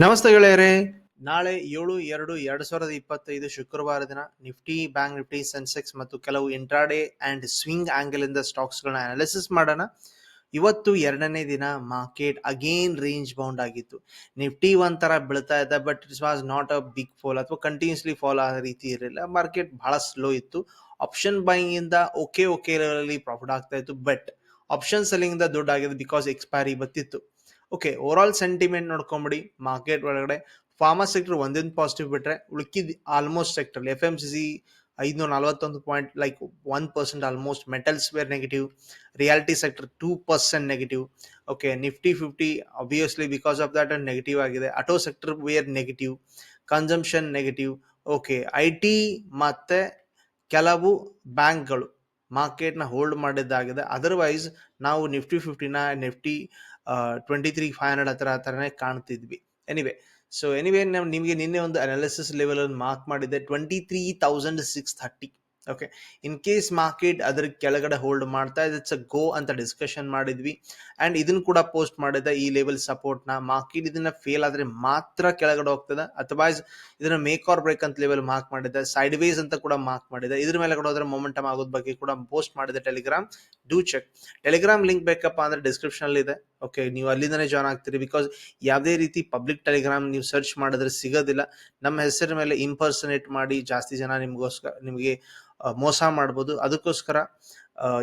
ನಮಸ್ತೆ ಗೆಳೆಯರೇ. ನಾಳೆ 7/2/2025 ಶುಕ್ರವಾರ ದಿನ ನಿಫ್ಟಿ, ಬ್ಯಾಂಕ್ ನಿಫ್ಟಿ, ಸೆನ್ಸೆಕ್ಸ್ ಮತ್ತು ಕೆಲವು ಇಂಟ್ರಾಡೇ ಅಂಡ್ ಸ್ವಿಂಗ್ ಆಂಗಲ್ ಇಂದ ಸ್ಟಾಕ್ಸ್ ಗಳನ್ನ ಅನಾಲಿಸಿಸ್ ಮಾಡೋಣ. ಇವತ್ತು ಎರಡನೇ ದಿನ ಮಾರ್ಕೆಟ್ ಅಗೇನ್ ರೇಂಜ್ ಬೌಂಡ್ ಆಗಿತ್ತು. ನಿಫ್ಟಿ ಒಂಥರ ಬೀಳ್ತಾ ಇದೆ, but it was not a big fall ಅಥವಾ ಕಂಟಿನ್ಯೂಸ್ಲಿ ಫಾಲ್ ಆ ರೀತಿ ಇರಲಿಲ್ಲ. ಮಾರ್ಕೆಟ್ ಬಹಳ ಸ್ಲೋ ಇತ್ತು. ಆಪ್ಷನ್ ಬೈಯಿಂಗ್ ಇಂದ ಓಕೆ ಪ್ರಾಫಿಟ್ ಆಗ್ತಾ ಇತ್ತು, ಬಟ್ ಆಪ್ಷನ್ ಸೆಲ್ಲಿಂಗ್ ಇಂದ ದುಡ್ಡು ಆಗಿದೆ ಬಿಕಾಸ್ ಎಕ್ಸ್ಪೈರಿ ಬತ್ತಿತ್ತು. ಓಕೆ, ಓವರ್ ಆಲ್ ಸೆಂಟಿಮೆಂಟ್ ನೋಡ್ಕೊಂಬಿಡಿ. ಮಾರ್ಕೆಟ್ ಒಳಗಡೆ ಫಾರ್ಮಾ ಸೆಕ್ಟರ್ ಒಂದೊಂದು ಪಾಸಿಟಿವ್ ಬಿಟ್ರೆ ಉಳ್ಕಿದ್ almost sector FMCG 541 point, like 1% almost. Metals were negative, reality sector 2% negative. Okay, Nifty 50 obviously because of that negative ಆಗಿದೆ. Auto sector were negative, consumption negative. Okay, IT ಮತ್ತೆ ಕೆಲವು ಬ್ಯಾಂಕ್ಗಳು ಮಾರ್ಕೆಟ್ನ hold ಮಾಡಿದ್ದಾಗಿದೆ. Otherwise ನಾವು ನಿಫ್ಟಿ 50ನ ನಿಫ್ಟಿ 23,500 ಹತ್ರನೇ ಕಾಣ್ತಿದ್ವಿ. ಎನಿವೆ ನಿಮಗೆ ನಿನ್ನೆ ಒಂದು ಅನಾಲಿಸಿಸ್ ಲೆವೆಲ್ ಅನ್ನು ಮಾರ್ಕ್ ಮಾಡಿದ್ದೆ 23,630. ಓಕೆ, ಇನ್ ಕೇಸ್ ಮಾರ್ಕೆಟ್ ಅದರ ಕೆಳಗಡೆ ಹೋಲ್ಡ್ ಮಾಡ್ತಾ ಇಟ್ಸ್ ಅ ಗೋ ಅಂತ ಡಿಸ್ಕಷನ್ ಮಾಡಿದ್ವಿ. ಅಂಡ್ ಇದನ್ನು ಕೂಡ ಪೋಸ್ಟ್ ಮಾಡಿದ್ದೆ, ಈ ಲೆವೆಲ್ ಸಪೋರ್ಟ್ ನ. ಮಾರ್ಕೆಟ್ ಇದನ್ನ ಫೇಲ್ ಆದ್ರೆ ಮಾತ್ರ ಕೆಳಗಡೆ ಹೋಗ್ತದೆ, ಅಥವಾ ಇದನ್ನ ಮೇಕ್ ಆರ್ ಬ್ರೇಕ್ ಅಂತ ಲೆವೆಲ್ ಮಾರ್ಕ್ ಮಾಡಿದೆ. ಸೈಡ್ ವೇಸ್ ಅಂತ ಕೂಡ ಮಾರ್ಕ್ ಮಾಡಿದೆ. ಇದ್ರ ಮೇಲೆ ಕೂಡ ಹೋದ್ರೆ ಮೊಮೆಂಟಮ್ ಆಗೋದ್ ಬಗ್ಗೆ ಕೂಡ ಪೋಸ್ಟ್ ಮಾಡಿದೆ Telegram. Do check. Telegram link ಬೇಕಪ್ಪ ಅಂದ್ರೆ ಡಿಸ್ಕ್ರಿಪ್ಷನ್ ಅಲ್ಲಿ ಇದೆ. ಓಕೆ, ನೀವು ಅಲ್ಲಿಂದನೇ ಜಾಯ್ನ್ ಆಗ್ತೀರಿ. ಬಿಕಾಸ್ ಯಾವುದೇ ರೀತಿ ಪಬ್ಲಿಕ್ ಟೆಲಿಗ್ರಾಮ್ ನೀವು ಸರ್ಚ್ ಮಾಡಿದ್ರೆ ಸಿಗೋದಿಲ್ಲ. ನಮ್ಮ ಹೆಸರ ಮೇಲೆ ಇಂಪರ್ಸನೇಟ್ ಮಾಡಿ ಜಾಸ್ತಿ ಜನ ನಿಮಗೆ ಮೋಸ ಮಾಡ್ಬೋದು. ಅದಕ್ಕೋಸ್ಕರ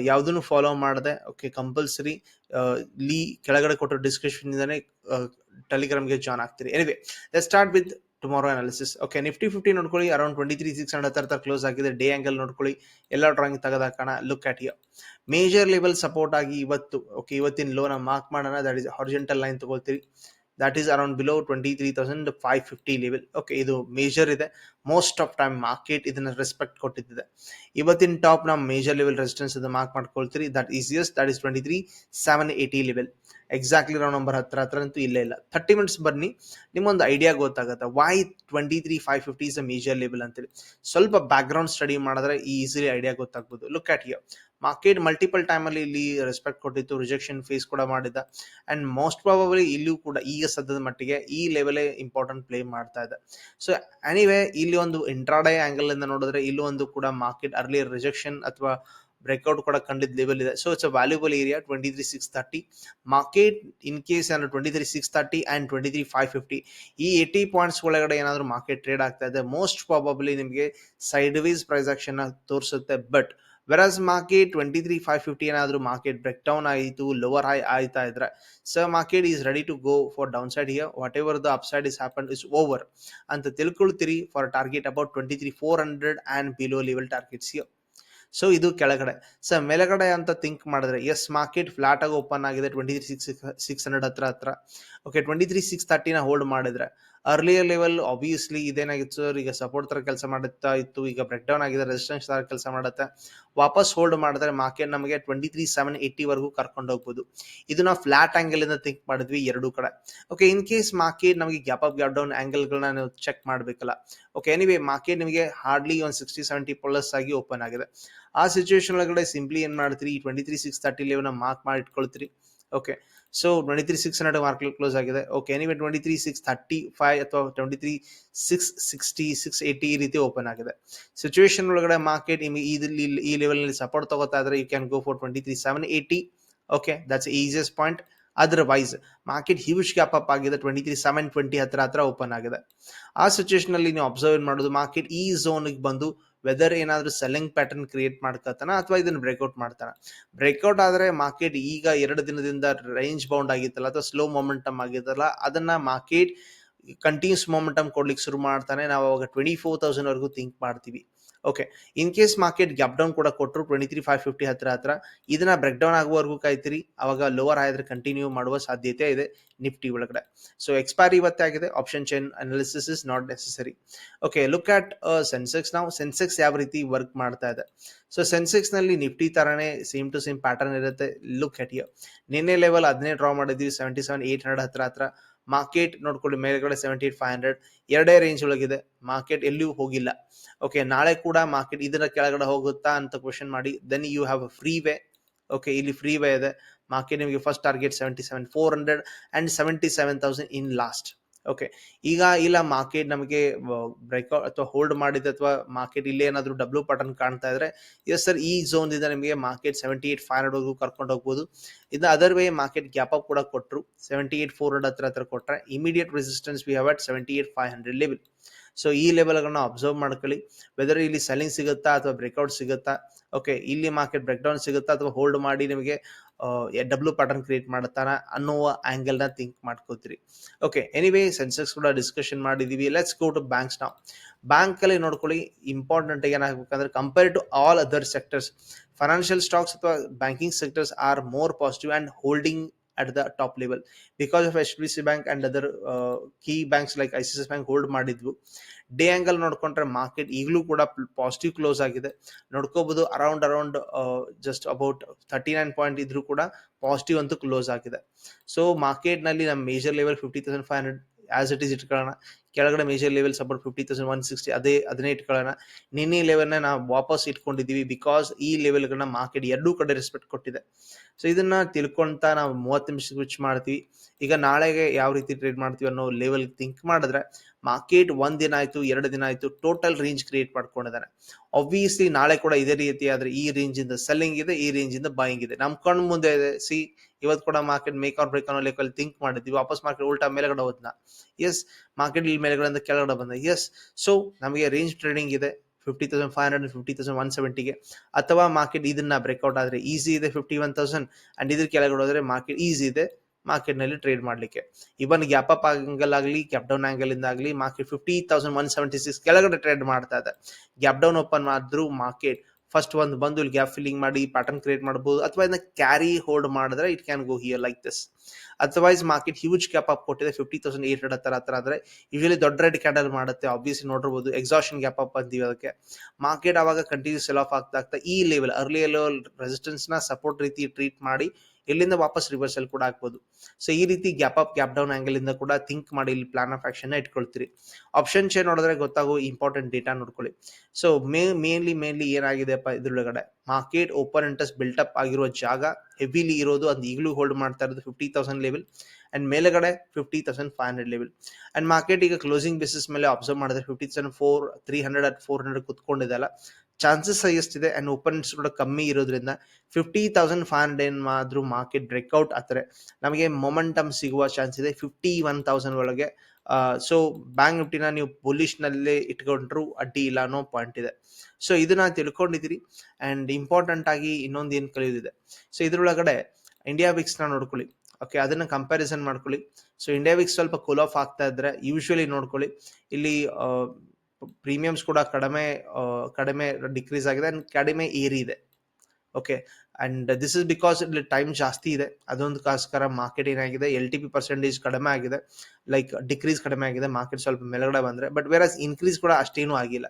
ಯಾವುದನ್ನು ಫಾಲೋ ಮಾಡದೆ, ಓಕೆ, ಕಂಪಲ್ಸರಿ ಇಲ್ಲಿ ಕೆಳಗಡೆ ಕೊಟ್ಟರು ಡಿಸ್ಕ್ರಿಪ್ಷನ್ ಇಂದಾನೆ ಟೆಲಿಗ್ರಾಮ್ಗೆ ಜಾಯ್ನ್ ಆಗ್ತೀರಿ. Let's start with tomorrow analysis. Okay, Nifty 50 ನೋಡ್ಕೊಳ್ಳಿ, ಅರೌಂಡ್ 23,600 ಹತ್ರ ಕ್ಲೋಸ್ ಆಗಿದೆ. ಡೇ ಆಂಗಲ್ ನೋಡ್ಕೊಳ್ಳಿ, ಎಲ್ಲ ಡ್ರಾಯಿಂಗ್ ತೆಗೆದಾಕೋಣ. Look at here. Major level support ಆಗಿ ಇವತ್ತಿನ ಲೋನ ಮಾರ್ಕ್ ಮಾಡೋಣ. ದಟ್ ಇಸ್ ಹಾರಿಜಾಂಟಲ್ ಲೈನ್ ತಗೊಳ್ತೀರಿ. That is around below 23,550 level. Okay, ಇದು ಮೇಜರ್ ಇದೆ. ಮೋಸ್ಟ್ ಆಫ್ ಟೈಮ್ ಮಾರ್ಕೆಟ್ ಇದನ್ನ ರೆಸ್ಪೆಕ್ಟ್ ಕೊಟ್ಟಿದ್ದಿದೆ. ಇವತ್ತಿನ ಟಾಪ್ ನ ಮೇಜರ್ ಲೆವೆಲ್ ರೆಸಿಸ್ಟೆನ್ಸ್ ಅದು ಮಾರ್ಕ್ ಮಾಡ್ಕೊಳ್ತೀರಿ. That is 23,780 level. Exactly round number ಹತ್ರ ಅಂತೂ ಇಲ್ಲೇ ಇಲ್ಲ. 30 ಮಿನಿಟ್ಸ್ ಬನ್ನಿ, ನಿಮ್ಮೊಂದು ಐಡಿಯಾ ಗೊತ್ತಾಗುತ್ತೆ why 23,550 is a major level ಅಂತೇಳಿ. ಸ್ವಲ್ಪ ಬ್ಯಾಕ್ ಗ್ರೌಂಡ್ ಸ್ಟಡಿ ಮಾಡಿದ್ರೆ ಈಸಿಲಿ ಐಡಿಯಾ ಗೊತ್ತಾಗ್ಬೋದು. Look at here. Market multiple time ಅಲ್ಲಿ ಇಲ್ಲಿ ರೆಸ್ಪೆಕ್ಟ್ ಕೊಟ್ಟಿತ್ತು, ರಿಜೆಕ್ಷನ್ ಫೇಸ್ ಕೂಡ ಮಾಡಿದ್ದ. ಅಂಡ್ ಮೋಸ್ಟ್ ಪ್ರಾಬಬಲಿ ಇಲ್ಲೂ ಕೂಡ ಈಗ ಸದ್ಯದ ಮಟ್ಟಿಗೆ ಈ ಲೆವೆಲ್ ಇಂಪಾರ್ಟೆಂಟ್ ಪ್ಲೇ ಮಾಡ್ತಾ ಇದೆ. ಸೊ ಇಲ್ಲಿ ಒಂದು ಇಂಟ್ರಾಡೇ ಆಂಗಲ್ ಇಂದ ನೋಡಿದ್ರೆ ಇಲ್ಲೂ ಒಂದು ಕೂಡ ಮಾರ್ಕೆಟ್ ಅರ್ಲಿ ರಿಜೆಕ್ಷನ್ ಅಥವಾ ಬ್ರೇಕ್ಔಟ್ ಕೂಡ ಕಂಡಿದ್ದ ಲೆವೆಲ್ ಇದೆ. So it's a valuable area 23,630. Market in case 23,630 and 23,550 ಈ 80 ಪಾಯಿಂಟ್ಸ್ ಒಳಗಡೆ ಏನಾದರೂ ಮಾರ್ಕೆಟ್ ಟ್ರೇಡ್ ಆಗ್ತಾ ಇದೆ, ಮೋಸ್ಟ್ ಪ್ರಾಬಬಲಿ ನಿಮಗೆ ಸೈಡ್ ವೇಸ್ ಪ್ರೈಸ್ ಆಕ್ಷನ್ ತೋರಿಸುತ್ತೆ. ಬಟ್ ವೆರಾಸ್ ಮಾರ್ಕೆಟ್ 23,550 ಏನಾದರೂ ಮಾರ್ಕೆಟ್ ಬ್ರೇಕ್ ಡೌನ್ ಆಯಿತು, ಲೋವರ್ ಹೈ ಆಯ್ತಾ ಇದ್ರೆ, so market is ready to go for down side here. What ever the up side is happen is over ಅಂತ ತಿಳ್ಕೊಳ್ತೀರಿ. For target about 23,400 and below level targets here. So ಇದು ಕೆಳಗಡೆ. So ಮೇಲ್ಗಡೆ ಅಂತ think ಮಾಡಿದ್ರೆ yes, market flat ಆಗಿ open ಆಗಿದೆ 23,600 ಹತ್ರ. ಓಕೆ, 23,630 ಹೋಲ್ಡ್ ಮಾಡಿದ್ರೆ ಅರ್ಲಿಯರ್ ಲೆವೆಲ್ ಆಬ್ವಿಯಸ್ಲಿ ಇದೇನಾಗಿತ್ತು ಸರ್, ಈಗ ಸಪೋರ್ಟ್ ತರ ಕೆಲಸ ಮಾಡುತ್ತಾ ಇತ್ತು, ಈಗ ಬ್ರೇಕ್ ಡೌನ್ ಆಗಿದೆ, ರೆಸಿಸ್ಟೆನ್ಸ್ ತರ ಕೆಲಸ ಮಾಡುತ್ತೆ. ವಾಪಸ್ ಹೋಲ್ಡ್ ಮಾಡಿದ್ರೆ ಮಾರ್ಕೆಟ್ ನಮಗೆ 23,780 ವರೆಗೂ ಕರ್ಕೊಂಡು ಹೋಗ್ಬೋದು. ಇದನ್ನ ಫ್ಲಾಟ್ ಆಂಗಲ್ ಇಂದ ಥಿಂಕ್ ಮಾಡಿದ್ವಿ ಎರಡೂ ಕಡೆ. ಓಕೆ, ಇನ್ ಕೇಸ್ ಮಾರ್ಕೆಟ್ ನಮಗೆ gap up gap down angle ಗಳನ್ನ ನೀವು ಚೆಕ್ ಮಾಡಬೇಕಲ್ಲ. ಓಕೆ, ಮಾರ್ಕೆಟ್ ನಿಮಗೆ ಹಾರ್ಡ್ಲಿ ಒಂದು 60-70 ಪ್ಲಸ್ ಆಗಿ ಓಪನ್ ಆಗಿದೆ. ಆ ಸಿಚುವೇಶನ್ ಒಳಗಡೆ ಸಿಂಪ್ಲಿ ಏನ್ ಮಾಡ್ತೀರಿ, 23,630 ಲೆವೆಲ್ ಮಾರ್ಕ್ ಮಾಡಿ ಇಟ್ಕೊಳ್ತೀರಿ. ಓಕೆ, ಸೊ 23,600 ಮಾರ್ಕೆಟ್ ಕ್ಲೋಸ್ ಆಗಿದೆ. ಓಕೆ, 23,635 ಅಥವಾ 23,660 680 ಈ ರೀತಿ ಓಪನ್ ಆಗಿದೆ. ಸಿಚುವೇಶನ್ ಒಳಗಡೆ ಮಾರ್ಕೆಟ್ ಈ ಲೆವೆಲ್ ನಲ್ಲಿ ಸಪೋರ್ಟ್ ತಗೋತಾ ಇದ್ರೆ you can go for 23,780. Okay, that's easiest point. Otherwise market huge gap up ಆಗಿದೆ, 23,720 ಹತ್ರ ಓಪನ್ ಆಗಿದೆ. ಆ ಸಿಚುವೇಶನ್ ಅಲ್ಲಿ ನೀವು ಅಬ್ಸರ್ವ್ ಮಾಡೋದು, ಮಾರ್ಕೆಟ್ ಈ ಝೋನ್ ಬಂದು ವೆದರ್ ಏನಾದ್ರೂ ಸೆಲ್ಲಿಂಗ್ ಪ್ಯಾಟರ್ನ್ ಕ್ರಿಯೇಟ್ ಮಾಡ್ಕತಾನ ಅಥವಾ ಇದನ್ನ ಬ್ರೇಕ್ಔಟ್ ಮಾಡ್ತಾನ. ಬ್ರೇಕ್ಔಟ್ ಆದ್ರೆ ಮಾರ್ಕೆಟ್ ಈಗ 2 ದಿನದಿಂದ ರೇಂಜ್ ಬೌಂಡ್ ಆಗಿತ್ತಲ್ಲ ಅಥವಾ ಸ್ಲೋ ಮೊಮೆಂಟಮ್ ಆಗಿತ್ತಲ್ಲ, ಅದನ್ನ ಮಾರ್ಕೆಟ್ ಕಂಟಿನ್ಯೂಸ್ ಮೊಮೆಂಟಮ್ ಕೊಡ್ಲಿಕ್ಕೆ ಶುರು ಮಾಡ್ತಾನೆ. ನಾವು ಅವಾಗ 24,000 ವರೆಗೂ ಥಿಂಕ್ ಮಾಡ್ತೀವಿ. Okay, in case market gap down ಕೂಡ ಕೊಟ್ಟರು 23,550 ಹತ್ರ ಇದನ್ನ ಬ್ರೇಕ್ ಡೌನ್ ಆಗುವವರೆಗೂ ಕಾಯ್ತೀರಿ. ಅವಾಗ ಲೋವರ್ ಆದ್ರೆ ಕಂಟಿನ್ಯೂ ಮಾಡುವ ಸಾಧ್ಯತೆ ಇದೆ ನಿಫ್ಟಿ ಒಳಗಡೆ. ಸೊ ಎಕ್ಸ್ಪೈರಿ ಇವತ್ತೇ ಆಗಿದೆ. Option chain analysis is not necessary. Okay, look at Sensex. ನಾವು ಸೆನ್ಸೆಕ್ಸ್ ಯಾವ ರೀತಿ ವರ್ಕ್ ಮಾಡ್ತಾ ಇದೆ. ಸೊ ಸೆನ್ಸೆಕ್ಸ್ ನಲ್ಲಿ ನಿಫ್ಟಿ ತರಾನೇ ಸೇಮ್ ಟು ಸೇಮ್ ಪ್ಯಾಟರ್ನ್ ಇರುತ್ತೆ. Look at here. ನಿನ್ನೆ ಲೆವೆಲ್ ಅದನ್ನೇ ಡ್ರಾ ಮಾಡಿದ್ವಿ 77,800 ಹತ್ರ. ಮಾರ್ಕೆಟ್ ನೋಡ್ಕೊಳ್ಳಿ, ಮೇಲ್ಗಡೆ 78,500 ಎರಡೇ ರೇಂಜ್ ಒಳಗಿದೆ. ಮಾರ್ಕೆಟ್ ಎಲ್ಲಿಯೂ ಹೋಗಿಲ್ಲ. ಓಕೆ, ನಾಳೆ ಕೂಡ ಮಾರ್ಕೆಟ್ ಇದರ ಕೆಳಗಡೆ ಹೋಗುತ್ತಾ ಅಂತ ಕ್ವಶನ್ ಮಾಡಿ, then you have a free way. Okay, ಇಲ್ಲಿ ಫ್ರೀ ವೇ ಇದೆ. ಮಾರ್ಕೆಟ್ ನಿಮಗೆ first target 77,400 and 77,000 in last. Okay, ಈಗ ಇಲ್ಲ ಮಾರ್ಕೆಟ್ ನಮಗೆ ಬ್ರೇಕ್ಔಟ್ ಅಥವಾ ಹೋಲ್ಡ್ ಮಾಡಿದೆ ಅಥವಾ ಮಾರ್ಕೆಟ್ ಇಲ್ಲೇ ಏನಾದರೂ ಡಬ್ಲ್ಯೂ ಪ್ಯಾಟರ್ನ್ ಕಾಣ್ತಾ ಇದ್ರೆ ಎಸ್ ಸರ್, ಈ ಝೋನ್ ಇಂದ ನಿಮಗೆ ಮಾರ್ಕೆಟ್ 78,500 ಕರ್ಕೊಂಡು ಹೋಗ್ಬೋದು. ಇದು other way market gap up ಕೂಡ ಕೊಟ್ಟರು 78,400 ಹತ್ರ ಕೊಟ್ಟರೆ immediate resistance we have at 78,500 level. So ಈ ಲೆವೆಲ್ಗಳನ್ನ ಅಬ್ಸರ್ವ್ ಮಾಡ್ಕೊಳ್ಳಿ, ವೆದರ್ ಇಲ್ಲಿ ಸೆಲ್ಲಿಂಗ್ ಸಿಗುತ್ತಾ ಅಥವಾ ಬ್ರೇಕ್ಔಟ್ ಸಿಗುತ್ತಾ. ಓಕೆ, ಇಲ್ಲಿ ಮಾರ್ಕೆಟ್ ಬ್ರೇಕ್ ಡೌನ್ ಸಿಗುತ್ತಾ ಅಥವಾ ಹೋಲ್ಡ್ ಮಾಡಿ ನಿಮಗೆ ಡಬ್ಲ್ಯೂ ಪ್ಯಾಟರ್ನ್ ಕ್ರಿಯೇಟ್ ಮಾಡುತ್ತಾನ ಅನ್ನುವ ಆಂಗಲ್ ನ ಥಿಂಕ್ ಮಾಡ್ಕೋತೀರಿ. ಓಕೆ, ಎನಿವೇ ಸೆನ್ಸೆಕ್ಸ್ ಕೂಡ ಡಿಸ್ಕಷನ್ ಮಾಡಿದೀವಿ. ಲೆಟ್ಸ್ ಗೋ ಟು ಬ್ಯಾಂಕ್ಸ್ ನಾವು. ಬ್ಯಾಂಕ್ ಅಲ್ಲಿ ನೋಡ್ಕೊಳ್ಳಿ, ಇಂಪಾರ್ಟೆಂಟ್ ಏನಾಗಬೇಕಂದ್ರೆ compare to all other sectors, financial stocks ಅಥವಾ banking sectors are more positive and holding at the top level because of HDFC Bank and other key banks like ICICI Bank hold ಮಾಡಿದ್ವು. Day angle ನೋಡ್ಕೊಂಡ್ರೆ market ಈಗಲೂ ಕೂಡ positive close ಆಗಿದೆ. ನೋಡ್ಕೋಬಹುದು around just about 39 point ಇದ್ರೂ ಕೂಡ positive ಅಂತೂ close ಆಗಿದೆ. So market ನಲ್ಲಿ ನಮ್ಮ major level 50,500 as it is ಇಟ್ಕೊಳ್ಳೋಣ. ಕೆಳಗಡೆ ಮೇಜರ್ ಲೆವೆಲ್ಸ್ ಅಬೌಟ್ 50,160 ಅದನ್ನೇ ಇಟ್ಕೊಳ್ಳೋಣ. ನಿನ್ನೆ ಲೆವೆಲ್ ನಾವು ವಾಪಸ್ ಇಟ್ಕೊಂಡಿದೀವಿ ಬಿಕಾಸ್ ಈ ಲೆವೆಲ್ಗಳನ್ನ ಮಾರ್ಕೆಟ್ ಎರಡೂ ಕಡೆ ರೆಸ್ಪೆಕ್ಟ್ ಕೊಟ್ಟಿದೆ. ಸೊ ಇದನ್ನ ತಿಳ್ಕೊಂತ ನಾವು 30 ನಿಮಿಷ ಸ್ವಿಚ್ ಮಾಡ್ತೀವಿ. ಈಗ ನಾಳೆಗೆ ಯಾವ ರೀತಿ ಟ್ರೇಡ್ ಮಾಡ್ತೀವಿ ಅನ್ನೋ ಲೆವೆಲ್ ಥಿಂಕ್ ಮಾಡಿದ್ರೆ ಮಾರ್ಕೆಟ್ 1 ದಿನ ಆಯ್ತು, 2 ದಿನ ಆಯ್ತು, ಟೋಟಲ್ ರೇಂಜ್ ಕ್ರಿಯೇಟ್ ಮಾಡ್ಕೊಂಡಿದ್ದಾನೆ. ಆಬ್ವಿಯಸ್ಲಿ ನಾಳೆ ಕೂಡ ಇದೇ ರೀತಿ ಆದ್ರೆ ಈ ರೇಂಜ್ ಇಂದ ಸೆಲ್ಲಿಂಗ್ ಇದೆ, ಈ ರೇಂಜ್ ಇಂದ ಬೈಯಿಂಗ್ ಇದೆ, ನಮ್ ಕಣ್ಣು ಮುಂದೆ ಇದೆ. ಇವತ್ತು ಕೂಡ ಮಾರ್ಕೆಟ್ ಮೇಕ್ ಆರ್ ಬ್ರೇಕ್ ಅನ್ನೋ ಲೆವೆಲ್ ಥಿಂಕ್ ಮಾಡಿದ್ವಿ, ವಾಪಸ್ ಮಾರ್ಕೆಟ್ ಉಲ್ಟಾ ಮೇಲೆಗಡೆ ಹೋದ್ನ. ಎಸ್, ಮಾರ್ಕೆಟ್ ಇಲ್ಲಿ ಮೇಲೆಗಡೆ ಕೆಳಗಡೆ ಬಂದ. ಎಸ್, ಸೊ ನಮಗೆ ರೇಂಜ್ ಟ್ರೇಡಿಂಗ್ ಇದೆ 50,500 50,170ಗೆ. ಅಥವಾ ಮಾರ್ಕೆಟ್ ಇದನ್ನ ಬ್ರೇಕ್ಔಟ್ ಆದ್ರೆ ಈಸಿ ಇದೆ 51,000 ಅಂಡ್ ಇದ್ರ ಕೆಳಗಡೆ ಹೋದ್ರೆ ಮಾರ್ಕೆಟ್ ಈಸಿ ಇದೆ ಮಾರ್ಕೆಟ್ ನಲ್ಲಿ ಟ್ರೇಡ್ ಮಾಡ್ಲಿಕ್ಕೆ. ಇವನ್ ಗ್ಯಾಪ್ ಅಪ್ ಆಂಗಲ್ ಆಗಲಿ ಗ್ಯಾಪ್ ಡೌನ್ ಆಂಗಲ್ ಇಂದ ಆಗಲಿ ಮಾರ್ಕೆಟ್ 50,176 ಕೆಳಗಡೆ ಟ್ರೇಡ್ ಮಾಡ್ತಾ ಇದೆ. ಗ್ಯಾಪ್ ಡೌನ್ ಓಪನ್ ಮಾಡಿದ್ರು ಮಾರ್ಕೆಟ್ ಫಸ್ಟ್ ಒಂದು ಬಂದು ಇಲ್ಲಿ ಗ್ಯಾಪ್ ಫಿಲ್ಲಿಂಗ್ ಮಾಡಿ ಪ್ಯಾಟರ್ನ್ ಕ್ರಿಯೇಟ್ ಮಾಡಬಹುದು, ಅಥವಾ ಇದನ್ನ ಕ್ಯಾರಿ ಹೋಲ್ಡ್ ಮಾಡಿದ್ರೆ it can go here like this. Otherwise market huge gap up ಕೊಟ್ಟಿದೆ 50,800 ಹತ್ರ ಅಂದ್ರೆ ಯೂಶಲಿ ದೊಡ್ಡ ರೆಡ್ ಕ್ಯಾಂಡಲ್ ಮಾಡುತ್ತೆ. ಆಬ್ವಿಯಸ್ಲಿ ನೋಡಿರ್ಬೋದು ಎಕ್ಸಾಷನ್ ಗ್ಯಾಪ್ ಅಪ್ ಅಂತೀವಿ ಅದಕ್ಕೆ. ಮಾರ್ಕೆಟ್ ಅವಾಗ ಕಂಟಿನ್ಯೂ ಸೆಲ್ ಆಫ್ ಆಗ್ತಾ ಈ ಲೆವೆಲ್ ಅರ್ಲಿ ಲೆವೆಲ್ ರೆಸಿಸ್ಟೆನ್ಸ್ ನ ಸಪೋರ್ಟ್ ರೀತಿ ಟ್ರೀಟ್ ಮಾಡಿ ಇಲ್ಲಿಂದ ವಾಪಸ್ ರಿವರ್ಸಲ್ ಕೂಡ ಆಗ್ಬೋದು. ಸೊ ಈ ರೀತಿ gap up gap down angle ಇಂದ ಕೂಡ ಥಿಂಕ್ ಮಾಡಿ ಇಲ್ಲಿ ಪ್ಲಾನ್ ಆಫ್ ಆಕ್ಷನ್ ಇಟ್ಕೊಳ್ತೀರಿ. ಆಪ್ಷನ್ ಚೇನ್ ನೋಡಿದ್ರೆ ಗೊತ್ತಾಗೋ ಇಂಪಾರ್ಟೆಂಟ್ ಡೇಟಾ ನೋಡ್ಕೊಳ್ಳಿ. ಸೊ ಮೇನ್ಲಿ ಏನಾಗಿದೆಪ್ಪ ಇದ್ರೊಳಗಡೆ market open interest built up ಆಗಿರುವ ಜಾಗ ಹೆವಿಲಿ ಇರೋದು ಅದು ಈಗಲೂ ಹೋಲ್ಡ್ ಮಾಡ್ತಾ ಇರೋದು 50,000 ಲೆವೆಲ್ ಅಂಡ್ ಮೇಲೆಗಡೆ 50,500 ಲೆವೆಲ್. ಅಂಡ್ ಮಾರ್ಕೆಟ್ ಈಗ ಕ್ಲೋಸಿಂಗ್ ಬೇಸಿಸ್ ಮೇಲೆ ಅಬ್ಸರ್ವ್ ಮಾಡಿದ್ರೆ 50,300 400 ಕುತ್ಕೊಂಡಿದೆ ಅಲ್ಲ, ಚಾನ್ಸಸ್ ಎಷ್ಟಿದೆ ಅಂಡ್ ಓಪನ್ ಕೂಡ ಕಮ್ಮಿ ಇರೋದ್ರಿಂದ 50,500 ಏನ್ ಮಾದ್ರು ಮಾರ್ಕೆಟ್ ಬ್ರೇಕ್ಔಟ್ ಆದ್ರೆ ನಮಗೆ ಮೊಮೆಂಟಮ್ ಸಿಗುವ ಚಾನ್ಸ್ ಇದೆ 51,000 ಒಳಗೆ. ಸೊ ಬ್ಯಾಂಕ್ ನಿಫ್ಟಿನ ನೀವು ಬುಲಿಶ್ ನಲ್ಲಿ ಇಟ್ಕೊಂಡ್ರು ಅಡ್ಡಿ ಇಲ್ಲ ಅನ್ನೋ ಪಾಯಿಂಟ್ ಇದೆ. ಸೊ ಇದನ್ನ ತಿಳ್ಕೊಂಡಿದ್ದೀರಿ. ಅಂಡ್ ಇಂಪಾರ್ಟೆಂಟ್ ಆಗಿ ಇನ್ನೊಂದು ಏನ್ ಕಲಿಯೋದಿದೆ, ಸೊ ಇದ್ರೊಳಗಡೆ ಇಂಡಿಯಾ ವಿಕ್ಸ್ ನ ನೋಡ್ಕೊಳ್ಳಿ. ಓಕೆ, ಅದನ್ನ ಕಂಪ್ಯಾರಿಸನ್ ಮಾಡ್ಕೊಳ್ಳಿ. ಸೊ ಇಂಡಿಯಾ ವಿಕ್ಸ್ ಸ್ವಲ್ಪ ಕೂಲ್ ಆಫ್ ಆಗ್ತಾ ಇದ್ರೆ ಯೂಶುವಲಿ ನೋಡ್ಕೊಳ್ಳಿ ಇಲ್ಲಿ ಪ್ರೀಮಿಯಮ್ಸ್ ಕೂಡ ಕಡಿಮೆ ಡಿಕ್ರೀಸ್ ಆಗಿದೆ ಅಂಡ್ ಕಡಿಮೆ ಏರಿದೆ. Okay, and this is because ಇಲ್ಲಿ ಟೈಮ್ ಜಾಸ್ತಿ ಇದೆ, ಅದೊಂದಕ್ಕೋಸ್ಕರ ಮಾರ್ಕೆಟ್ ಏನಾಗಿದೆ LTP ಪರ್ಸೆಂಟೇಜ್ ಕಡಿಮೆ ಆಗಿದೆ, ಲೈಕ್ ಡಿಕ್ರೀಸ್ ಕಡಿಮೆ ಆಗಿದೆ, ಮಾರ್ಕೆಟ್ ಸ್ವಲ್ಪ ಮೇಲ್ಗಡೆ ಬಂದ್ರೆ. ಬಟ್ ವೇರ್ ಇನ್ಕ್ರೀಸ್ ಕೂಡ ಅಷ್ಟೇನು ಆಗಿಲ್ಲ.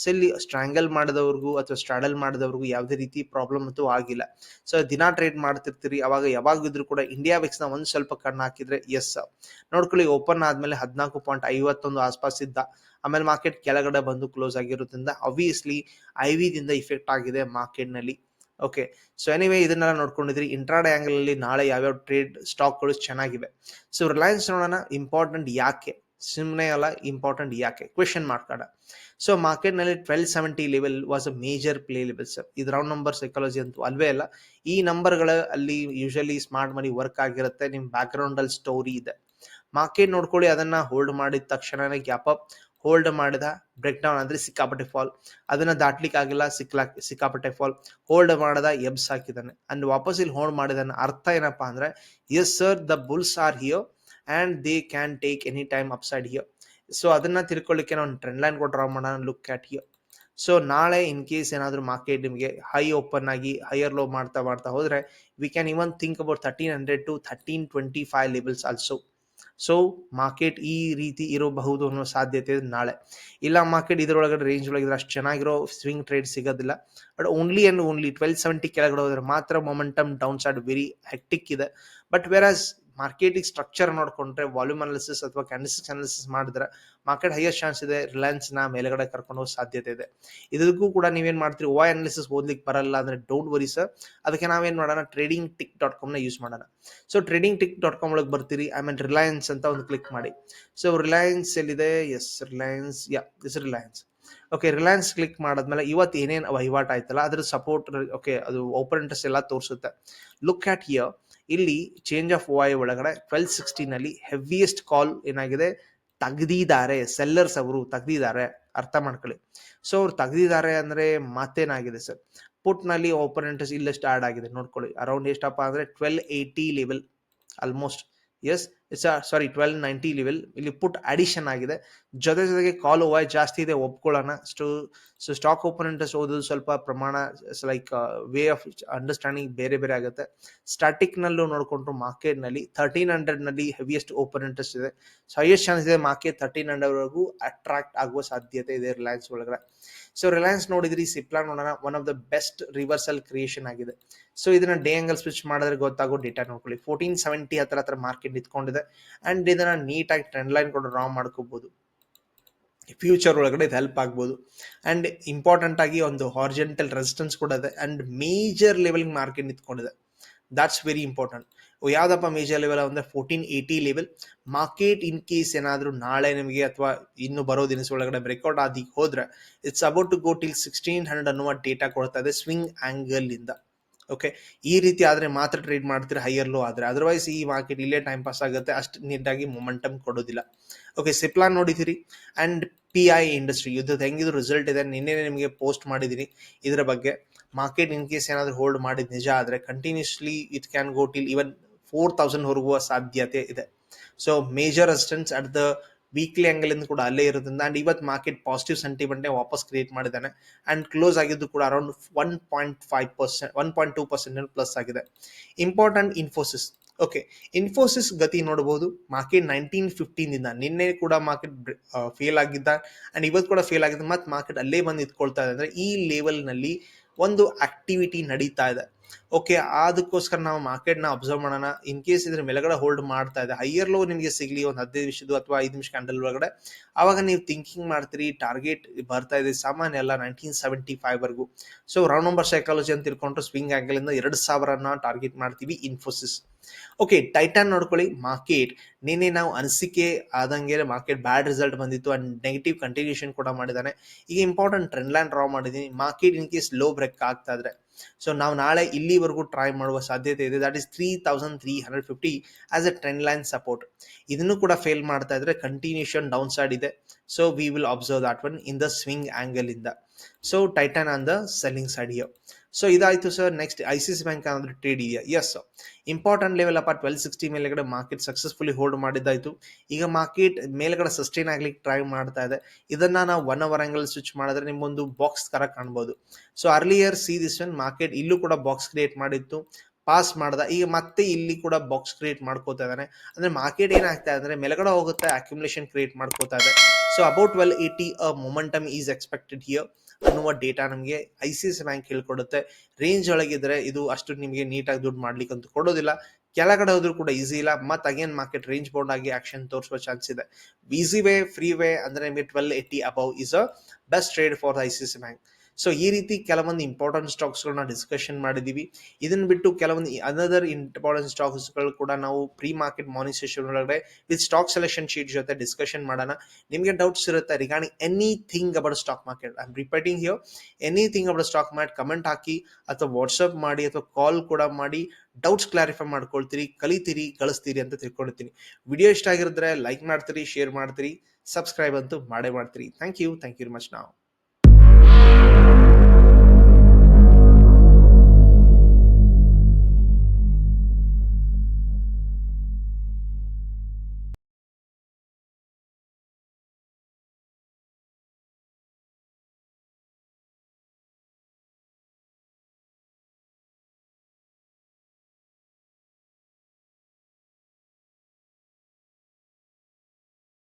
ಸೊ ಇಲ್ಲಿ ಸ್ಟ್ರಾಂಗಲ್ ಮಾಡಿದವ್ರಿಗೂ ಅಥವಾ ಸ್ಟ್ರಾಡಲ್ ಮಾಡಿದವ್ರಿಗೂ ಯಾವುದೇ ರೀತಿ ಪ್ರಾಬ್ಲಮ್ ಅಂತೂ ಆಗಿಲ್ಲ. ಸೊ ದಿನ ಟ್ರೇಡ್ ಮಾಡ್ತಿರ್ತೀರಿ, ಅವಾಗ ಯಾವಾಗಿದ್ರು ಕೂಡ ಇಂಡಿಯಾ ವಿಕ್ಸ್ ನ ಒಂದ್ ಸ್ವಲ್ಪ ಕಣ್ಣು ಹಾಕಿದ್ರೆ ಎಸ್ ನೋಡ್ಕೊಳ್ಳಿ ಓಪನ್ ಆದ್ಮೇಲೆ 14.51 ಆಸ್ಪಾಸ್ ಇದ್ದ, ಆಮೇಲೆ ಮಾರ್ಕೆಟ್ ಕೆಳಗಡೆ ಬಂದು ಕ್ಲೋಸ್ ಆಗಿರೋದ್ರಿಂದ ಆಬ್ವಿಯಸ್ಲಿ IV ದಿಂದ ಇಫೆಕ್ಟ್ ಆಗಿದೆ ಮಾರ್ಕೆಟ್ ನಲ್ಲಿ. ಓಕೆ, ಸೊ ಎನಿವೇ ಇದನ್ನೆಲ್ಲ ನೋಡ್ಕೊಂಡಿದ್ರಿ. ಇಂಟ್ರಾಡೇ ಆಂಗಲ್ ಅಲ್ಲಿ ನಾಳೆ ಯಾವ್ಯಾವ ಟ್ರೇಡ್ ಸ್ಟಾಕ್ಗಳು ಚೆನ್ನಾಗಿವೆ. ಸೊ ರಿಲಯನ್ಸ್ ನೋಡೋಣ. ಇಂಪಾರ್ಟೆಂಟ್ ಯಾಕೆ, ಸುಮ್ಮನೆ ಅಲ್ಲ, ಇಂಪಾರ್ಟೆಂಟ್ ಯಾಕೆ ಕ್ವೆಶನ್ ಮಾಡ್ಕೋಣ. ಸೊ ಮಾರ್ಕೆಟ್ ನಲ್ಲಿ 1270 level was a major play level sir. ಇದು ರೌಂಡ್ ನಂಬರ್ ಸೈಕಾಲಜಿ ಅಂತೂ ಅಲ್ವೇ ಅಲ್ಲ. ಈ ನಂಬರ್ಗಳ ಅಲ್ಲಿ ಯೂಶಲಿ ಸ್ಮಾರ್ಟ್ ಮನಿ ವರ್ಕ್ ಆಗಿರುತ್ತೆ. ನಿಮ್ ಬ್ಯಾಕ್ ಗ್ರೌಂಡ್ ಅಲ್ಲಿ ಸ್ಟೋರಿ ಇದೆ. ಮಾರ್ಕೆಟ್ ನೋಡ್ಕೊಳ್ಳಿ, ಅದನ್ನ ಹೋಲ್ಡ್ ಮಾಡಿದ ತಕ್ಷಣನೇ ಗ್ಯಾಪ್ ಅಪ್, ಹೋಲ್ಡ್ ಮಾಡಿದ ಬ್ರೇಕ್ ಡೌನ್ ಅಂದ್ರೆ ಸಿಕ್ಕಾಪಟ್ಟೆ ಫಾಲ್, ಅದನ್ನ ದಾಟ್ಲಿಕ್ಕೆ ಆಗಿಲ್ಲ, ಸಿಕ್ಕಾಪಟ್ಟೆ ಫಾಲ್, ಹೋಲ್ಡ್ ಮಾಡದ ಎಬ್ಸ್ ಹಾಕಿದಾನೆ ಅಂಡ್ ವಾಪಸ್ ಇಲ್ಲಿ ಹೋಲ್ಡ್ ಮಾಡಿದಾನೆ. ಅರ್ಥ ಏನಪ್ಪಾ ಅಂದ್ರೆ yes sir, the Bulls are here and they can take any time upside here. So ಅದನ್ನ ತಿಳ್ಕೊಳ್ಳಿಕ್ಕೆ ನಾವು ಟ್ರೆಂಡ್ ಲೈನ್ ಕೂಡ ಡ್ರಾ ಮಾಡೋಣ, ಲುಕ್ ಅಟ್ ಹಿಯರ್. ಸೊ ನಾಳೆ ಇನ್ ಕೇಸ್ ಏನಾದ್ರು ಮಾರ್ಕೆಟ್ ನಿಮಗೆ ಹೈ ಓಪನ್ ಆಗಿ ಹೈಯರ್ ಲೋ ಮಾಡ್ತಾ ಹೋದ್ರೆ we can even think about 1300 to 1325 levels also. So market ಈ ರೀತಿ ಇರಬಹುದು ಅನ್ನೋ ಸಾಧ್ಯತೆ ಇದೆ ನಾಳೆ. ಇಲ್ಲ ಮಾರ್ಕೆಟ್ ಇದರೊಳಗಡೆ ರೇಂಜ್ ಒಳಗಿದ್ರೆ ಅಷ್ಟು ಚೆನ್ನಾಗಿರೋ ಸ್ವಿಂಗ್ ಟ್ರೇಡ್ ಸಿಗೋದಿಲ್ಲ. ಬಟ್ ಓನ್ಲಿ 1270 ಕೆಳಗಡೆ ಹೋದ್ರೆ ಮಾತ್ರ momentum down side very hectic ಇದೆ. ಬಟ್ ವೆರಾಸ್ ಮಾರ್ಕೆಟಿಗೆ ಸ್ಟ್ರಕ್ಚರ್ ನೋಡ್ಕೊಂಡ್ರೆ ವಾಲ್ಯೂಮ್ ಅನಾಲಿಸಿಸ್ ಅಥವಾ ಕ್ಯಾಂಡಲ್ಸ್ಟಿಕ್ ಅನಾಲಿಸಿಸ್ ಮಾಡಿದ್ರೆ ಮಾರ್ಕೆಟ್ ಹೈಯೆಸ್ಟ್ ಚಾನ್ಸ್ ಇದೆ ರಿಲಯನ್ಸ್ನ ಮೇಲ್ಗಡೆ ಕರ್ಕೊಂಡು ಹೋಗೋ ಸಾಧ್ಯತೆ ಇದೆ. ಇದಕ್ಕೂ ಕೂಡ ನೀವೇನು ಮಾಡ್ತೀರಿ, ಓ ಅನಾಲಿಸಿಸ್ ಓದ್ಲಿಕ್ಕೆ ಬರಲ್ಲ ಅಂದರೆ ಡೋಂಟ್ ವರಿ ಸರ್. ಅದಕ್ಕೆ ನಾವೇನು ಮಾಡೋಣ, tradingtick.comನ ಯೂಸ್ ಮಾಡೋಣ. ಸೊ tradingtick.com ಒಳಗೆ ಬರ್ತೀರಿ, ಆಮೇಲೆ ರಿಲಯನ್ಸ್ ಅಂತ ಒಂದು ಕ್ಲಿಕ್ ಮಾಡಿ. ಸೊ ರಿಲಯನ್ಸ್ ಎಲ್ಲಿದೆ, yes Reliance, this Reliance. Okay, Reliance click ಮಾಡಿದ್ಮೇಲೆ ಇವತ್ತು ಏನೇನು ವಹಿವಾಟು ಆಯ್ತಲ್ಲ ಅದ್ರ ಸಪೋರ್ಟ್, ಓಕೆ ಅದು ಓಪನ್ ಇಂಟ್ರೆಸ್ಟ್ ಎಲ್ಲ ತೋರಿಸುತ್ತೆ. ಲುಕ್ ಆಟ್ ಹಿಯರ್, ಇಲ್ಲಿ ಚೇಂಜ್ ಆಫ್ ವಾಯ್ ಒಳಗಡೆ 1260 ಹೆವಿಯೆಸ್ಟ್ ಕಾಲ್ ಏನಾಗಿದೆ ತೆಗ್ದಿದ್ದಾರೆ. ಸೆಲ್ಲರ್ಸ್ ಅವರು ತೆಗ್ದಿದ್ದಾರೆ, ಅರ್ಥ ಮಾಡ್ಕೊಳ್ಳಿ. ಸೊ ಅವ್ರು ತೆಗ್ದಿದ್ದಾರೆ ಅಂದ್ರೆ ಮತ್ತೇನಾಗಿದೆ ಸರ್, ಪುಟ್ ನಲ್ಲಿ ಓಪನ್ ಇಂಟ್ರೆಸ್ಟ್ ಇಲ್ಲಷ್ಟು ಆಡ್ ಆಗಿದೆ ನೋಡ್ಕೊಳ್ಳಿ. ಅರೌಂಡ್ ಎಷ್ಟಪ್ಪ ಅಂದ್ರೆ 1280 level almost. Yes it's sorry 1290 level ಇಲ್ಲಿ ಪುಟ್ ಅಡಿಷನ್ ಆಗಿದೆ. ಜೊತೆಗೆ ಕಾಲ್ ಓವರ್ ಜಾಸ್ತಿ ಇದೆ, ಒಪ್ಕೊಳ್ಳೋಣ. ಸೊ ಸ್ಟಾಕ್ ಓಪನ್ ಇಂಟ್ರೆಸ್ಟ್ ಓದೋದು ಸ್ವಲ್ಪ ಪ್ರಮಾಣ ಲೈಕ್ ವೇ ಆಫ್ ಅಂಡರ್ಸ್ಟ್ಯಾಂಡಿಂಗ್ ಬೇರೆ ಬೇರೆ ಆಗುತ್ತೆ. ಸ್ಟಾಟಿಕ್ ನಲ್ಲೂ ನೋಡ್ಕೊಂಡ್ರು ಮಾರ್ಕೆಟ್ ನಲ್ಲಿ 1300 ನಲ್ಲಿ ಹೆವಿಯೆಸ್ಟ್ ಓಪನ್ ಇಂಟ್ರೆಸ್ಟ್ ಇದೆ. ಸೊ ಹೈಯೆಸ್ಟ್ ಚಾನ್ಸ್ ಇದೆ ಮಾರ್ಕೆಟ್ 1300 ವರೆಗೂ ಅಟ್ರಾಕ್ಟ್ ಆಗುವ ಸಾಧ್ಯತೆ ಇದೆ ರಿಲಯನ್ಸ್ ಒಳಗಡೆ. ಸೊ ರಿಲಯನ್ಸ್ ನೋಡಿದ್ರಿ, ಸಿಪ್ಲಾ ನೋಡೋಣ, one of the best reversal creation ಆಗಿದೆ. ಸೊ ಇದನ್ನ ಡೇ ಆಂಗಲ್ ಸ್ವಿಚ್ ಮಾಡಿದ್ರೆ ಗೊತ್ತಾಗೋ ಡೇಟಾ ನೋಡ್ಕೊಳ್ಳಿ. 1470 ಹತ್ರ ಮಾರ್ಕೆಟ್ ನಿಂತ್ಕೊಂಡಿದೆ ಅಂಡ್ ಇದನ್ನ ನೀಟಾಗಿ ಟ್ರೆಂಡ್ ಲೈನ್ ಕೂಡ ಡ್ರಾ ಮಾಡ್ಕೋಬಹುದು. ಫ್ಯೂಚರ್ ಒಳಗಡೆ ಇದು ಹೆಲ್ಪ್ ಆಗ್ಬೋದು. ಅಂಡ್ ಇಂಪಾರ್ಟೆಂಟ್ ಆಗಿ ಒಂದು ಹಾರ್ಜೆಂಟಲ್ ರೆಸಿಸ್ಟೆನ್ಸ್ ಕೂಡ ಇದೆ ಅಂಡ್ ಮೇಜರ್ ಲೆವೆಲ್ ಮಾರ್ಕೆಟ್ ನಿಂತ್ಕೊಂಡಿದೆ. That's very important. ಯಾವ್ದಪ್ಪ ಮೇಜರ್ ಲೆವೆಲ್ ಅಂದ್ರೆ 1480 ಲೆವೆಲ್. ಮಾರ್ಕೆಟ್ ಇನ್ ಕೇಸ್ ಏನಾದರೂ ನಾಳೆ ನಿಮಗೆ ಅಥವಾ ಇನ್ನು ಬರೋ ದಿನಸ ಒಳಗಡೆ ಬ್ರೇಕ್ಔಟ್ ಆದಿ ಹೋದ್ರೆ it's about to go till 1600 ಅನ್ನುವ ಡೇಟಾ ಕೊಡ್ತಾ ಇದೆ ಸ್ವಿಂಗ್ ಆಂಗಲ್ ಇಂದ. ಓಕೆ, ಈ ರೀತಿ ಆದ್ರೆ ಮಾತ್ರ ಟ್ರೇಡ್ ಮಾಡ್ತೀರಾ ಹೈಯರ್ ಲೋ ಆದ್ರೆ, ಅದರ್ವೈಸ್ ಈ ಮಾರ್ಕೆಟ್ ಇಲ್ಲೇ ಟೈಮ್ ಪಾಸ್ ಆಗುತ್ತೆ, ಅಷ್ಟು ನೀಟಾಗಿ ಮೊಮೆಂಟಮ್ ಕೊಡೋದಿಲ್ಲ. ಓಕೆ, ಸಿಪ್ಲಾ ನೋಡಿದಿರಿ ಅಂಡ್ PI ಇಂಡಸ್ಟ್ರಿ ಯುದ್ಧದ ಹೆಂಗಿದ್ರು ರಿಸಲ್ಟ್ ಇದೆ, ನಿನ್ನೆ ನಿಮಗೆ ಪೋಸ್ಟ್ ಮಾಡಿದೀನಿ ಇದರ ಬಗ್ಗೆ. ಮಾರ್ಕೆಟ್ ಇನ್ ಕೇಸ್ ಏನಾದ್ರು ಹೋಲ್ಡ್ ಮಾಡಿದ ನಿಜ ಆದ್ರೆ continuously it can go till even 4000 ಹೊರಗುವ ಸಾಧ್ಯತೆ ಇದೆ. So major resistance at the weekly angle ಇಂದ ಕೂಡ ಅಲ್ಲೇ ಇರೋದ್ರಿಂದ ಅಂಡ್ ಇವತ್ತು ಮಾರ್ಕೆಟ್ ಪಾಸಿಟಿವ್ ಸೆಂಟಿಮೆಂಟ್ ವಾಪಸ್ ಕ್ರಿಯೇಟ್ ಮಾಡಿದ್ದಾನೆ ಅಂಡ್ ಕ್ಲೋಸ್ ಆಗಿದ್ದು ಕೂಡ ಅರೌಂಡ್ 1.5%, 1.2% ಪ್ಲಸ್ ಆಗಿದೆ. ಇಂಪಾರ್ಟೆಂಟ್ ಇನ್ಫೋಸಿಸ್. ಓಕೆ, ಇನ್ಫೋಸಿಸ್ ಗತಿ ನೋಡಬಹುದು. ಮಾರ್ಕೆಟ್ 1915 ಇಂದ ನಿನ್ನೆ ಕೂಡ ಮಾರ್ಕೆಟ್ ಫೇಲ್ ಆಗಿದ್ದ ಅಂಡ್ ಇವತ್ತು ಕೂಡ ಫೇಲ್ ಆಗಿದೆ, ಮತ್ತೆ ಮಾರ್ಕೆಟ್ ಅಲ್ಲೇ ಬಂದು ನಿಂತ್ಕೊಳ್ತಾ ಇದೆ ಅಂದ್ರೆ ಈ ಲೆವೆಲ್ ನಲ್ಲಿ ಒಂದು ಆಕ್ಟಿವಿಟಿ ನಡೀತಾ ಇದೆ. ಓಕೆ, ಅದಕ್ಕೋಸ್ಕರ ನಾವು ಮಾರ್ಕೆಟ್ ನ ಅಬ್ಸರ್ವ್ ಮಾಡೋಣ. ಇನ್ ಕೇಸ್ ಇದ್ರ ಮೇಲ್ಗಡೆ ಹೋಲ್ಡ್ ಮಾಡ್ತಾ ಇದೆ, ಹೈಯರ್ ಲೋ ನಿಮಗೆ ಸಿಗ್ಲಿ ಒಂದು 15 ನಿಮಿಷದ್ದು ಅಥವಾ 5 ನಿಮಿಷ ಕ್ಯಾಂಡಲ್ ಒಳಗಡೆ, ಅವಾಗ ನೀವು ಥಿಂಕಿಂಗ್ ಮಾಡ್ತೀರಿ ಟಾರ್ಗೆಟ್ ಬರ್ತಾ ಇದೆ ಸಾಮಾನ್ಯ ಎಲ್ಲ 1975 ವರೆಗೂ. ಸೊ ರೌಂಡ್ ನಂಬರ್ ಸೈಕಾಲಜಿ ಅಂತ ತಿಳ್ಕೊಂಡ್ರೆ ಸ್ವಿಂಗ್ ಆಂಗಲ್ ಇಂದ 2000 ಟಾರ್ಗೆಟ್ ಮಾಡ್ತೀವಿ ಇನ್ಫೋಸಿಸ್. ಓಕೆ, ಟೈಟಾನ್ ನೋಡ್ಕೊಳ್ಳಿ. ಮಾರ್ಕೆಟ್ ನಿನ್ನೆ ನಾವು ಅನಿಸಿಕೆ ಆದಂಗೆ ಮಾರ್ಕೆಟ್ ಬ್ಯಾಡ್ ರಿಸಲ್ಟ್ ಬಂದಿತ್ತು ಅಂಡ್ ನೆಗೆಟಿವ್ ಕಂಟಿನ್ಯೂಷನ್ ಕೂಡ ಮಾಡಿದ್ದಾನೆ. ಈಗ ಇಂಪಾರ್ಟೆಂಟ್ ಟ್ರೆಂಡ್ ಲೈನ್ ಡ್ರಾ ಮಾಡಿದೀನಿ. Market in case low break ಆಗ್ತಾ ಇದ್ರೆ ಸೊ ನಾವು ನಾಳೆ ಇಲ್ಲಿವರೆಗೂ ಟ್ರೈ ಮಾಡುವ ಸಾಧ್ಯತೆ ಇದೆ. That is 3350 as a trend line support. ಇದನ್ನು ಕೂಡ ಫೇಲ್ ಮಾಡ್ತಾ ಇದ್ರೆ ಕಂಟಿನ್ಯೂಷನ್ ಡೌನ್ ಸೈಡ್ ಇದೆ. So we will observe that one in the swing angle ಇಂದ. So Titan on the selling side here. So ಇದಾಯ್ತು ಸರ್. ನೆಕ್ಸ್ಟ್ ICICI ಬ್ಯಾಂಕ್ ಏನಾದ್ರು trade ಇದೆಯಾ? Yes, important level ಅಪ್ಪ 1260 ಮೇಲೆಗಡೆ ಮಾರ್ಕೆಟ್ ಸಕ್ಸಸ್ಫುಲಿ ಹೋಲ್ಡ್ ಮಾಡಿದ್ದಾಯ್ತು. ಈಗ market ಮೇಲ್ಗಡೆ sustain ಆಗ್ಲಿಕ್ಕೆ try ಮಾಡ್ತಾ ಇದೆ. ಇದನ್ನ ನಾವು 1 ಅವರ್ ಆಂಗಲ್ ಸ್ವಿಚ್ ಮಾಡಿದ್ರೆ ನಿಮ್ಗೊಂದು ಬಾಕ್ಸ್ ತರ ಕಾಣ್ಬೋದು. So earlier see this one, market ಇಲ್ಲೂ ಕೂಡ ಬಾಕ್ಸ್ ಕ್ರಿಯೇಟ್ ಮಾಡಿತ್ತು, ಪಾಸ್ ಮಾಡ್ದ. ಈಗ ಮತ್ತೆ ಇಲ್ಲಿ ಕೂಡ ಬಾಕ್ಸ್ ಕ್ರಿಯೇಟ್ ಮಾಡ್ಕೋತಾ ಇದ್ದಾನೆ. ಅಂದ್ರೆ ಮಾರ್ಕೆಟ್ ಏನಾಗ್ತಾ ಇದೆ ಅಂದ್ರೆ ಮೇಲ್ಗಡೆ ಹೋಗುತ್ತೆ, ಅಕ್ಯುಮುಲೇಷನ್ ಕ್ರಿಯೇಟ್ ಮಾಡ್ಕೋತಾ ಇದೆ. So about 1280 momentum is expected here ಅನ್ನುವ ಡೇಟಾ ನಮಗೆ ICICI ಬ್ಯಾಂಕ್ ಹೇಳ್ಕೊಡುತ್ತೆ. ರೇಂಜ್ ಒಳಗಿದ್ರೆ ಇದು ಅಷ್ಟು ನಿಮಗೆ ನೀಟಾಗಿ ದುಡ್ಡು ಮಾಡ್ಲಿಕ್ಕೆ ಅಂತೂ ಕೊಡೋದಿಲ್ಲ. ಕೆಳಗಡೆ ಹೋದ್ರೂ ಕೂಡ ಈಸಿ ಇಲ್ಲ. ಮತ್ತೆ ಅಗೇನ್ ಮಾರ್ಕೆಟ್ ರೇಂಜ್ ಬೌಂಡ್ ಆಗಿ ಆಕ್ಷನ್ ತೋರಿಸುವ ಚಾನ್ಸ್ ಇದೆ. ಈಸಿ ವೇ, ಫ್ರೀ ವೇ ಅಂದ್ರೆ ನಿಮಗೆ 1280 above is a best trade for ICICI bank. So ಈ ರೀತಿ ಕೆಲವೊಂದು ಇಂಪಾರ್ಟೆಂಟ್ ಸ್ಟಾಕ್ಸ್ಗಳನ್ನ ಡಿಸ್ಕಷನ್ ಮಾಡಿದೀವಿ. ಇದನ್ನ ಬಿಟ್ಟು ಕೆಲವೊಂದು ಅನದರ್ ಇಂಪಾರ್ಟೆಂಟ್ ಸ್ಟಾಕ್ಸ್ಗಳು ಕೂಡ ನಾವು ಪ್ರೀ ಮಾರ್ಕೆಟ್ ಮಾರ್ನಿಂಗ್ ಸೆಷನ್ ಒಳಗಡೆ ವಿತ್ ಸ್ಟಾಕ್ ಸೆಲೆಕ್ಷನ್ ಶೀಟ್ ಜೊತೆ ಡಿಸ್ಕಷನ್ ಮಾಡೋಣ. ನಿಮಗೆ ಡೌಟ್ಸ್ ಇರುತ್ತೆ regarding anything about stock market, I am repeating here, anything about stock market comment ಹಾಕಿ ಅಥವಾ ವಾಟ್ಸ್ಆಪ್ ಮಾಡಿ ಅಥವಾ ಕಾಲ್ ಕೂಡ ಮಾಡಿ ಡೌಟ್ಸ್ ಕ್ಲಾರಿಫೈ ಮಾಡ್ಕೊಳ್ತೀರಿ, ಕಲಿತೀರಿ, ಕಳಿಸ್ತೀರಿ ಅಂತ ತಿಳ್ಕೊಂಡಿರ್ತೀನಿ. ವಿಡಿಯೋ ಇಷ್ಟ ಆಗಿರಿದ್ರೆ ಲೈಕ್ ಮಾಡ್ತೀರಿ, ಶೇರ್ ಮಾಡ್ತೀರಿ, ಸಬ್ಸ್ಕ್ರೈಬ್ ಅಂತೂ ಮಾಡೇ ಮಾಡ್ತೀರಿ. Thank you very much. ನಾವು